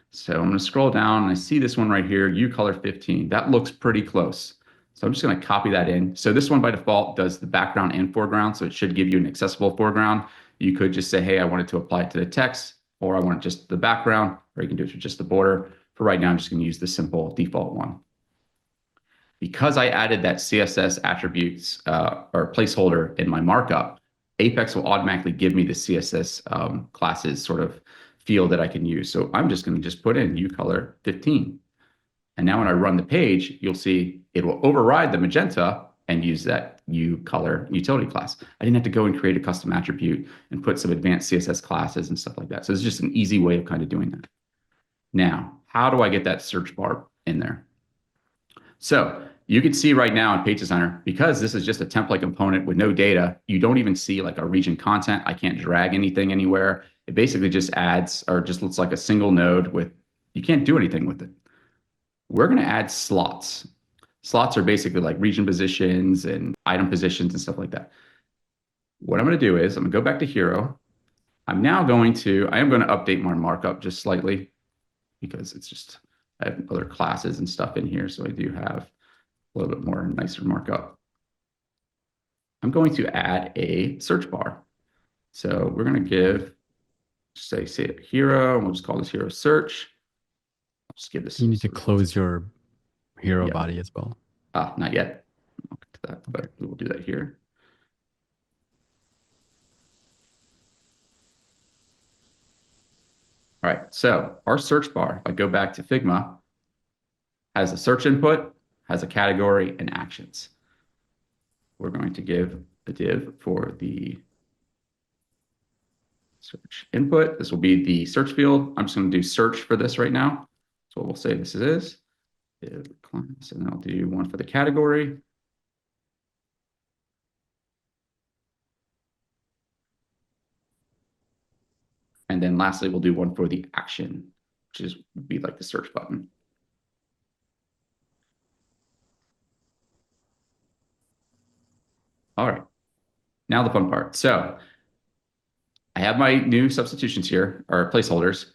So I'm going to scroll down and I see this one right here, uColor15. That looks pretty close. So I'm just going to copy that in. So this one by default does the background and foreground, so it should give you an accessible foreground. You could just say, hey, I wanted to apply it to the text, or I want just the background, or you can do it for just the border. For right now, I'm just going to use the simple default one. Because I added that CSS attributes or placeholder in my markup, Apex will automatically give me the CSS classes sort of field that I can use. So I'm just going to just put in uColor15. And now when I run the page, you'll see it will override the magenta and use that uColor utility class. I didn't have to go and create a custom attribute and put some advanced CSS classes and stuff like that. So it's just an easy way of kind of doing that. Now, how do I get that search bar in there? So you can see right now in Page Designer, because this is just a template component with no data, you don't even see like a region content. I can't drag anything anywhere. It basically just adds or just looks like a single node with, you can't do anything with it. We're going to add slots. Slots are basically like region positions and item positions and stuff like that. What I'm going to do is I'm going to go back to hero. I am going to update my markup just slightly because it's just, I have other classes and stuff in here. So I do have a little bit more nicer markup. I'm going to add a search bar. So we're going to give, say hero, and we'll just call this hero search. I'll just give this. You need to close your hero body as well. Not yet. I'll get to that, but we will do that here. All right, so our search bar, if I go back to Figma, has a search input, has a category and actions. We're going to give a div for the search input. This will be the search field. I'm just going to do search for this right now. So we'll say this is div class, and then I'll do one for the category. And then lastly, we'll do one for the action, which is would be like the search button. All right, now the fun part. So I have my new substitutions here, or placeholders.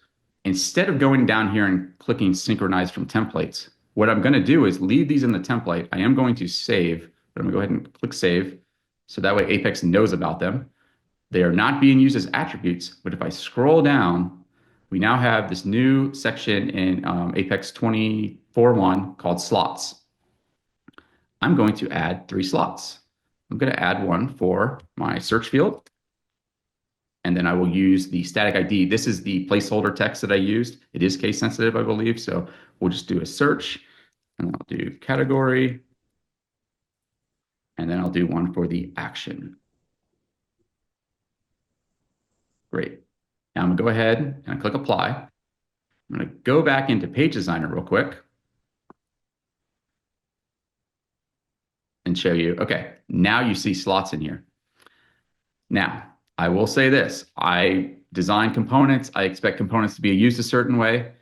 Instead of going down here and clicking synchronize from templates, what I'm going to do is leave these in the template. I am going to save, but I'm going to go ahead and click save. So that way Apex knows about them. They are not being used as attributes, but if I scroll down, we now have this new section in Apex 24.1 called slots. I'm going to add 3 slots. I'm going to add one for my search field, and then I will use the static ID. This is the placeholder text that I used. It is case sensitive, I believe, so we'll just do a search, and I'll do category, and then I'll do one for the action. Great. Now I'm going to go ahead and click apply. I'm going to go back into Page Designer real quick and show you, okay, now you see slots in here. Now, I will say this, I design components. I expect components to be used a certain way.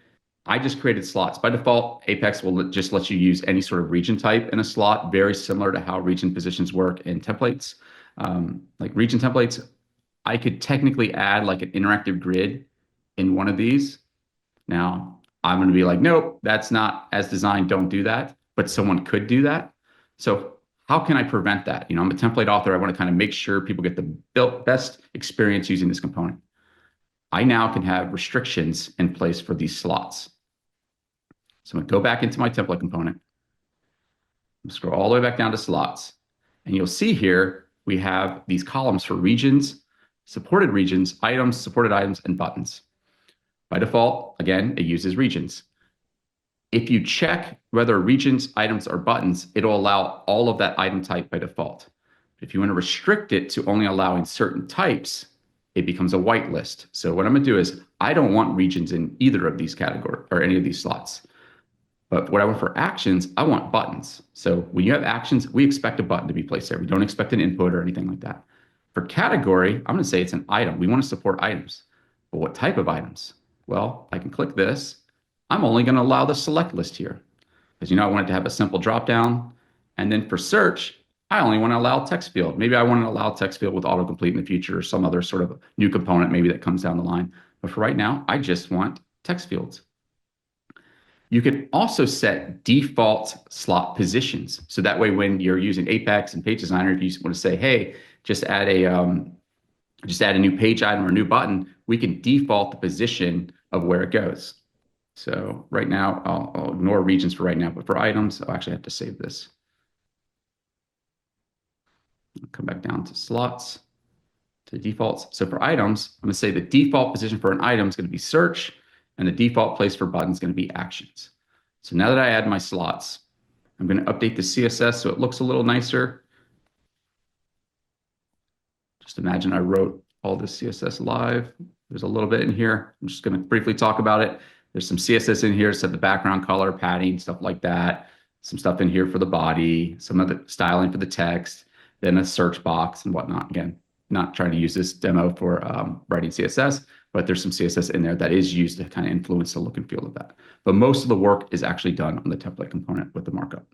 I just created slots. By default, Apex will just let you use any sort of region type in a slot, very similar to how region positions work in templates. Like region templates, I could technically add like an interactive grid in one of these. Now, I'm going to be like, nope, that's not as designed. Don't do that. But someone could do that. So how can I prevent that? I'm a template author. I want to kind of make sure people get the best experience using this component. I now can have restrictions in place for these slots. So I'm going to go back into my template component. Scroll all the way back down to slots. And you'll see here, we have these columns for regions, supported regions, items, supported items, and buttons. By default, again, it uses regions. If you check whether regions, items, or buttons, it'll allow all of that item type by default. If you want to restrict it to only allowing certain types, it becomes a whitelist. So what I'm going to do is I don't want regions in either of these categories or any of these slots. But what I want for actions, I want buttons. So when you have actions, we expect a button to be placed there. We don't expect an input or anything like that. For category, I'm going to say it's an item. We want to support items. But what type of items? Well, I can click this. I'm only going to allow the select list here. As I want it to have a simple dropdown. And then for search, I only want to allow text field. Maybe I want to allow text field with autocomplete in the future or some other sort of new component maybe that comes down the line. But for right now, I just want text fields. You can also set default slot positions. So that way, when you're using Apex and Page Designer, if you want to say, hey, just add a new page item or a new button, we can default the position of where it goes. So right now, I'll ignore regions for right now, but for items, I'll actually have to save this. I'll come back down to slots, to defaults. So for items, I'm going to say the default position for an item is going to be search, and the default place for buttons is going to be actions. So now that I add my slots, I'm going to update the CSS so it looks a little nicer. Just imagine I wrote all this CSS live. There's a little bit in here. I'm just going to briefly talk about it. There's some CSS in here, set the background color, padding, stuff like that. Some stuff in here for the body, some of the styling for the text, then a search box and whatnot. Again, not trying to use this demo for writing CSS, but there's some CSS in there that is used to kind of influence the look and feel of that. But most of the work is actually done on the template component with the markup.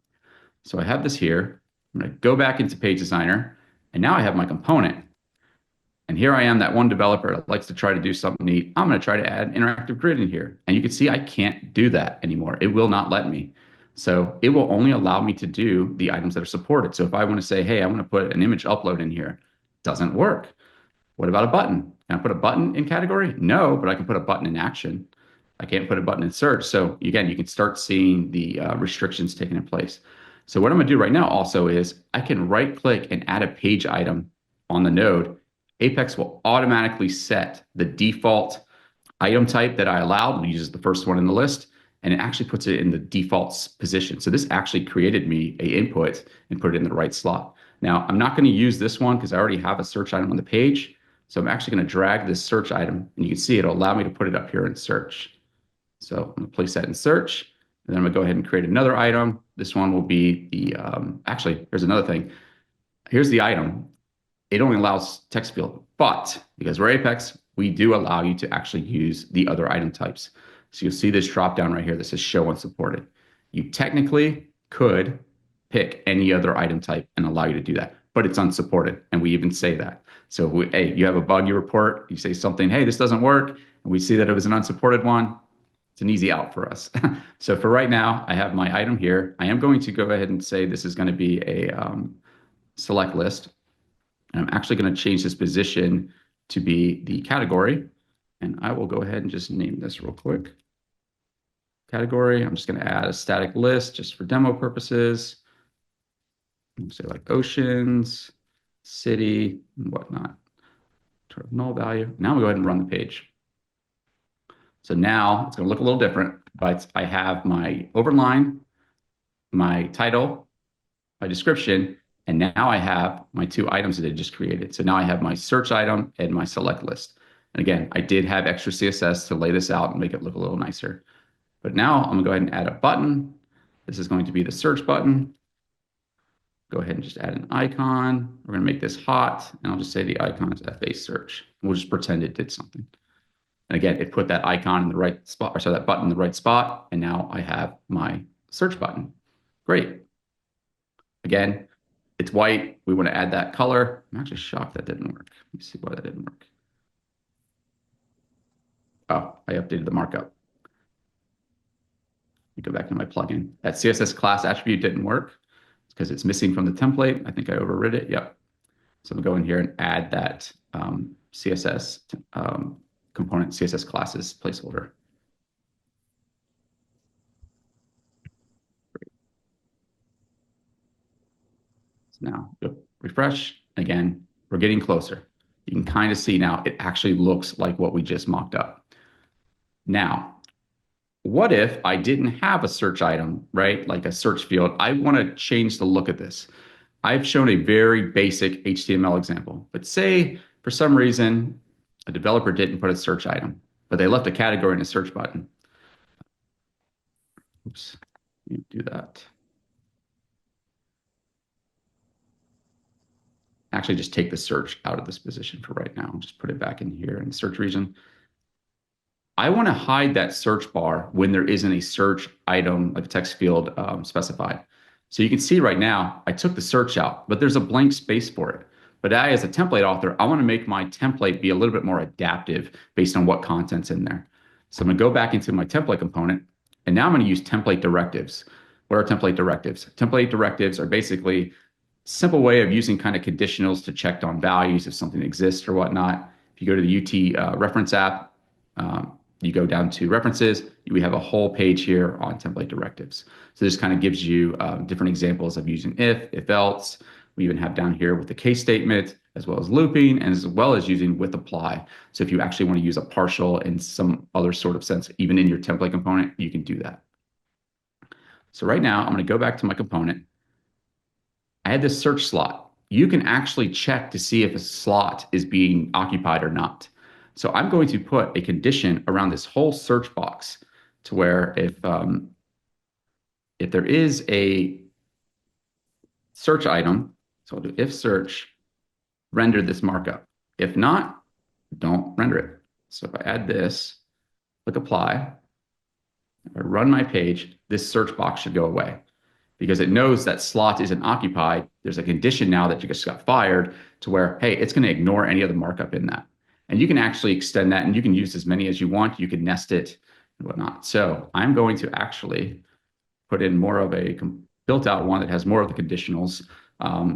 So I have this here. I'm going to go back into Page Designer, and now I have my component. And here I am, that one developer that likes to try to do something neat. I'm going to try to add an interactive grid in here. And you can see I can't do that anymore. It will not let me. So it will only allow me to do the items that are supported. So if I want to say, hey, I want to put an image upload in here, it doesn't work. What about a button? Can I put a button in category? No, but I can put a button in action. I can't put a button in search. So again, you can start seeing the restrictions taken in place. So what I'm going to do right now also is I can right click and add a page item on the node. Apex will automatically set the default item type that I allowed. It uses the first one in the list. and it actually puts it in the default position. So this actually created me a input and put it in the right slot. Now, I'm not going to use this one because I already have a search item on the page. So I'm actually going to drag this search item, and you can see it'll allow me to put it up here in search. So I'm going to place that in search, and then I'm going to go ahead and create another item. This one will be the, actually, here's another thing. Here's the item. It only allows text field, but because we're Apex, we do allow you to actually use the other item types. So you'll see this drop down right here that says show unsupported. You technically could pick any other item type and allow you to do that, but it's unsupported. And we even say that. So hey, you have a bug you report, you say something, hey, this doesn't work, and we see that it was an unsupported one. It's an easy out for us. So for right now, I have my item here. I am going to go ahead and say this is going to be a select list. And I'm actually going to change this position to be the category. And I will go ahead and just name this real quick. Category. I'm just going to add a static list just for demo purposes. Say like oceans, city, and whatnot. Sort of null value. Now I'm going to go ahead and run the page. So now it's going to look a little different, but I have my overline, my title, my description, and now I have my two items that I just created. So now I have my search item and my select list. And again, I did have extra CSS to lay this out and make it look a little nicer. But now I'm going to go ahead and add a button. This is going to be the search button. Go ahead and just add an icon. We're going to make this hot, and I'll just say the icon is FA search. We'll just pretend it did something. And again, it put that icon in the right spot, or sorry, that button in the right spot, and now I have my search button. Great. Again, it's white. We want to add that color. I'm actually shocked that didn't work. Let me see why that didn't work. Oh, I updated the markup. Let me go back to my plugin. That CSS class attribute didn't work because it's missing from the template. I think I overrid it. Yep. So I'm going to go in here and add that CSS component, CSS classes placeholder. So now refresh. Again, we're getting closer. You can kind of see now it actually looks like what we just mocked up. Now, what if I didn't have a search item, right? Like a search field. I want to change the look of this. I've shown a very basic HTML example, but say for some reason a developer didn't put a search item, but they left a category in a search button. Oops, do that. Actually, just take the search out of this position for right now. Just put it back in here in the search region. I want to hide that search bar when there isn't a search item, like a text field specified. So you can see right now, I took the search out, but there's a blank space for it. But I, as a template author, I want to make my template be a little bit more adaptive based on what content's in there. So I'm going to go back into my template component, and now I'm going to use template directives. What are template directives? Template directives are basically a simple way of using kind of conditionals to check on values if something exists or whatnot. If you go to the UT reference app, you go down to references, we have a whole page here on template directives. So this kind of gives you different examples of using if else. We even have down here with the case statement, as well as looping, and as well as using with apply. So if you actually want to use a partial in some other sort of sense, even in your template component, you can do that. So right now, I'm going to go back to my component. I had this search slot. You can actually check to see if a slot is being occupied or not. So I'm going to put a condition around this whole search box to where if there is a search item, so I'll do if search, render this markup. If not, don't render it. So if I add this, click apply, if I run my page, this search box should go away because it knows that slot isn't occupied. There's a condition now that you just got fired to where, hey, it's going to ignore any other markup in that. And you can actually extend that and you can use as many as you want. You can nest it and whatnot. So I'm going to actually put in more of a built out one that has more of the conditionals.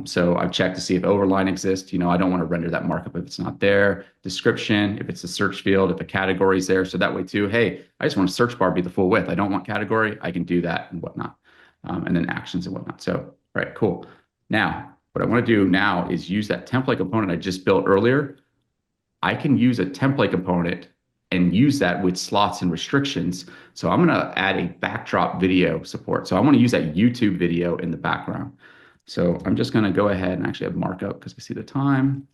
So I've checked to see if overline exists. You know, I don't want to render that markup if it's not there. Description, if it's a search field, if a category is there. So that way too, hey, I just want a search bar be the full width. I don't want category. I can do that and whatnot. And then actions and whatnot. So, all right, cool. Now, what I want to do now is use that template component I just built earlier. I can use a template component and use that with slots and restrictions. So I'm going to add a backdrop video support. So I want to use that YouTube video in the background. So I'm just going to go ahead and actually have markup because I see the time.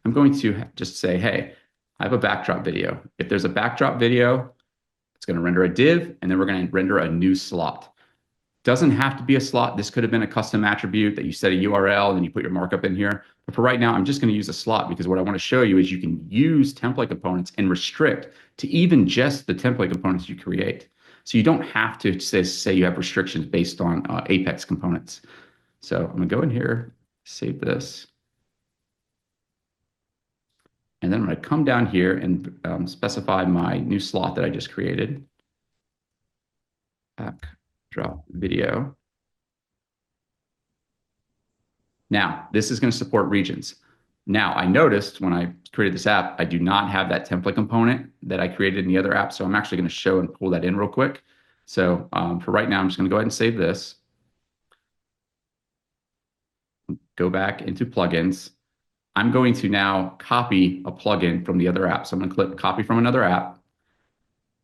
I'm going to just say, hey, I have a backdrop video. If there's a backdrop video, it's going to render a div, and then we're going to render a new slot. Doesn't have to be a slot. This could have been a custom attribute that you set a URL and then you put your markup in here. But for right now, I'm just going to use a slot because what I want to show you is you can use template components and restrict to even just the template components you create. So you don't have to say you have restrictions based on Apex components. So I'm going to go in here, save this. And then I'm going to come down here and specify my new slot that I just created. Backdrop video. Now, this is going to support regions. Now, I noticed when I created this app, I do not have that template component that I created in the other app. So I'm actually going to show and pull that in real quick. So for right now, I'm just going to go ahead and save this. Go back into plugins. I'm going to now copy a plugin from the other app. So I'm going to click copy from another app.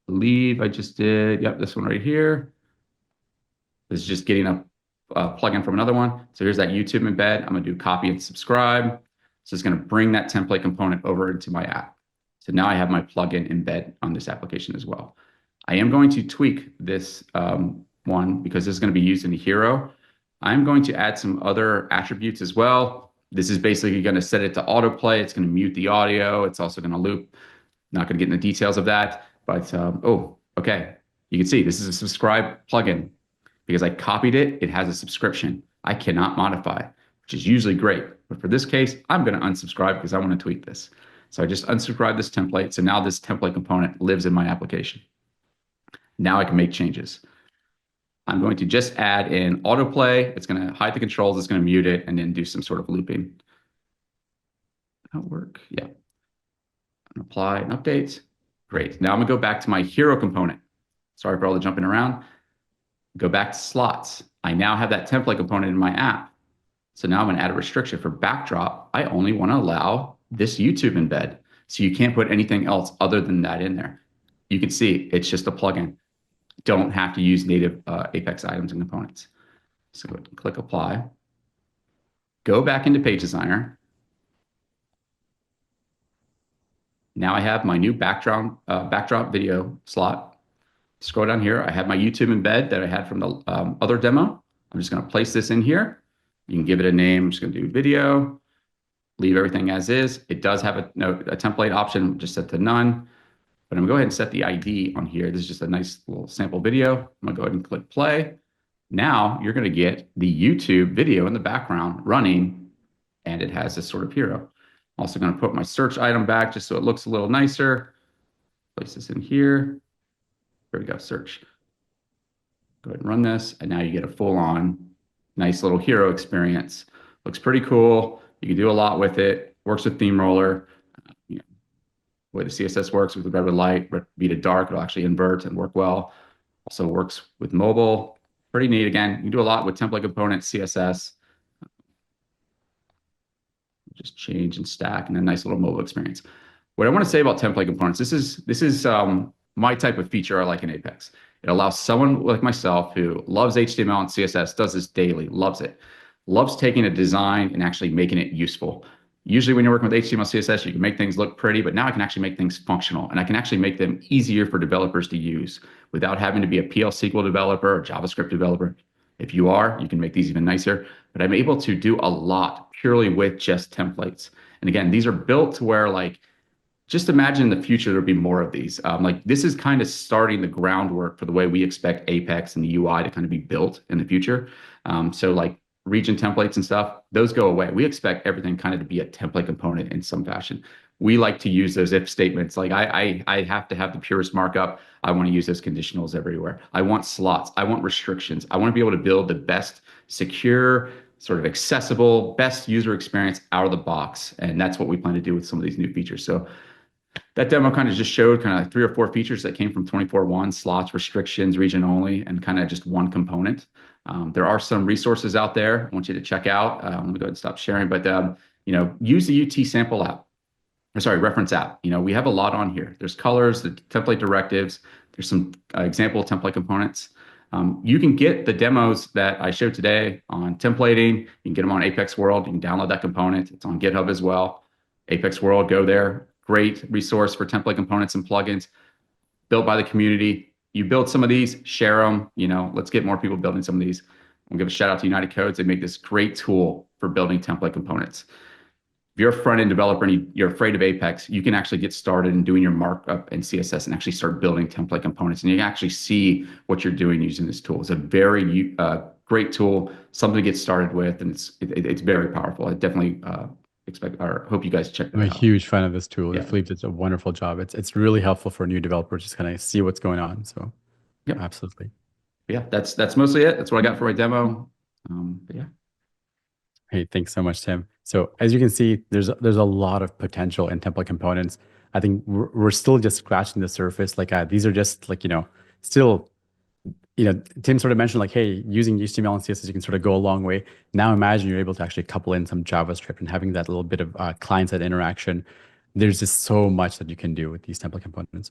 I believe I just did, yep, this one right here. This is just getting a plugin from another one. So here's that YouTube embed. I'm going to do copy and subscribe. So it's going to bring that template component over into my app. So now I have my plugin embed on this application as well. I am going to tweak this one because this is going to be used in a hero. I'm going to add some other attributes as well. This is basically going to set it to autoplay. It's going to mute the audio. It's also going to loop. Not going to get into the details of that, but oh, okay. You can see this is a subscribe plugin because I copied it. It has a subscription. I cannot modify, which is usually great. But for this case, I'm going to unsubscribe because I want to tweak this. So I just unsubscribed this template. So now this template component lives in my application. Now I can make changes. I'm going to just add in autoplay. It's going to hide the controls. It's going to mute it and then do some sort of looping. That'll work. Yeah. Apply and update. Great. Now I'm going to go back to my hero component. Sorry for all the jumping around. Go back to slots. I now have that template component in my app. So now I'm going to add a restriction for backdrop. I only want to allow this YouTube embed. So you can't put anything else other than that in there. You can see it's just a plugin. Don't have to use native Apex items and components. So go ahead and click apply. Go back into Page Designer. Now I have my new backdrop video slot. Scroll down here. I have my YouTube embed that I had from the other demo. I'm just going to place this in here. You can give it a name. I'm just going to do video. Leave everything as is. It does have a template option, just set to none. But I'm going to go ahead and set the ID on here. This is just a nice little sample video. I'm going to go ahead and click play. Now you're going to get the YouTube video in the background running, and it has this sort of hero. I'm also going to put my search item back just so it looks a little nicer. Place this in here. There we go, search. Go ahead and run this, and now you get a full-on nice little hero experience. Looks pretty cool. You can do a lot with it. Works with theme roller. The way the CSS works with the red with light, red be to dark, it'll actually invert and work well. Also works with mobile. Pretty neat. Again, you can do a lot with template components, CSS. Just change and stack, and a nice little mobile experience. What I want to say about template components, this is my type of feature I like in Apex. It allows someone like myself who loves HTML and CSS, does this daily, loves it, loves taking a design and actually making it useful. Usually when you're working with HTML, CSS, you can make things look pretty, but now I can actually make things functional, and I can actually make them easier for developers to use without having to be a PL SQL developer or JavaScript developer. If you are, you can make these even nicer, but I'm able to do a lot purely with just templates. And again, these are built to where, like, just imagine in the future there'll be more of these. Like, this is kind of starting the groundwork for the way we expect Apex and the UI to kind of be built in the future. So like region templates and stuff, those go away. We expect everything kind of to be a template component in some fashion. We like to use those if statements. Like I have to have the purest markup. I want to use those conditionals everywhere. I want slots. I want restrictions. I want to be able to build the best secure, sort of accessible, best user experience out of the box. And that's what we plan to do with some of these new features. So that demo kind of just showed kind of 3 or 4 features that came from 24.1: slots, restrictions, region only, and kind of just one component. There are some resources out there I want you to check out. Let me go ahead and stop sharing, but use the UT sample app. or sorry, reference app. We have a lot on here. There's colors, the template directives. There's some example template components. You can get the demos that I showed today on templating. You can get them on Apex World. You can download that component. It's on GitHub as well. Apex World, go there. Great resource for template components and plugins built by the community. You build some of these, share them. Let's get more people building some of these. I'll give a shout out to United Codes. They make this great tool for building template components. If you're a front-end developer and you're afraid of Apex, you can actually get started in doing your markup and CSS and actually start building template components. And you can actually see what you're doing using this tool. It's a very great tool, something to get started with, and it's very powerful. I definitely expect or hope you guys check that I'm a out. huge fan of this tool. Yeah. Philippe did a wonderful job. It's really helpful for new developers just kind of see what's going on. So Yep. absolutely. Yeah, that's mostly it. That's what I got for my demo. But yeah. Hey, thanks so much, Tim. So as you can see, there's a lot of potential in template components. I think we're still just scratching the surface. Like these are just like, still, Tim sort of mentioned like, hey, using HTML and CSS, you can sort of go a long way. Now imagine you're able to actually couple in some JavaScript and having that little bit of client-side interaction. There's just so much that you can do with these template components.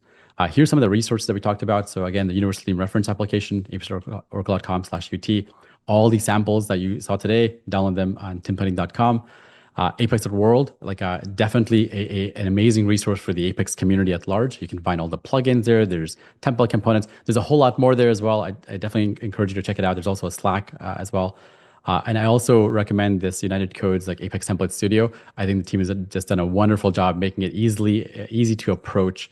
Here's some of the resources that we talked about. So again, the Universal Theme Reference Application, apexoracle.com/UT. All these samples that you saw today, download them on timpudding.com. Apex.world, like definitely an amazing resource for the Apex community at large. You can find all the plugins there. There's template components. There's a whole lot more there as well. I definitely encourage you to check it out. There's also a Slack as well. And I also recommend this United Codes like Apex Template Studio. I think the team has just done a wonderful job making it easy to approach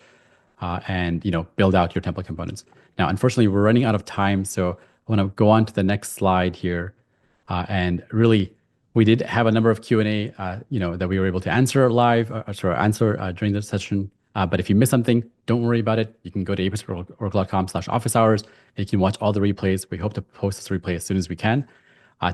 and build out your template components. Now, unfortunately, we're running out of time, so I want to go on to the next slide here. And really, we did have a number of Q&A, that we were able to answer live, during this session. But if you missed something, don't worry about it. You can go to apexoracle.com/office hours, and you can watch all the replays. We hope to post this replay as soon as we can.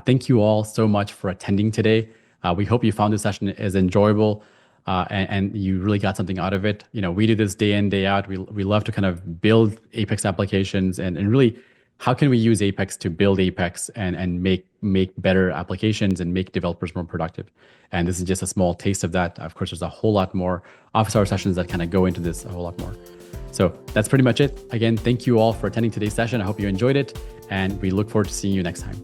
Thank you all so much for attending today. We hope you found this session as enjoyable and you really got something out of it. We do this day in, day out. We love to kind of build Apex applications and really how can we use Apex to build Apex and make better applications and make developers more productive. And this is just a small taste of that. Of course, there's a whole lot more office hour sessions that kind of go into this a whole lot more. So that's pretty much it. Again, thank you all for attending today's session. I hope you enjoyed it and we look forward to seeing you next time.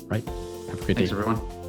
Right? Have a great day. Thanks, everyone.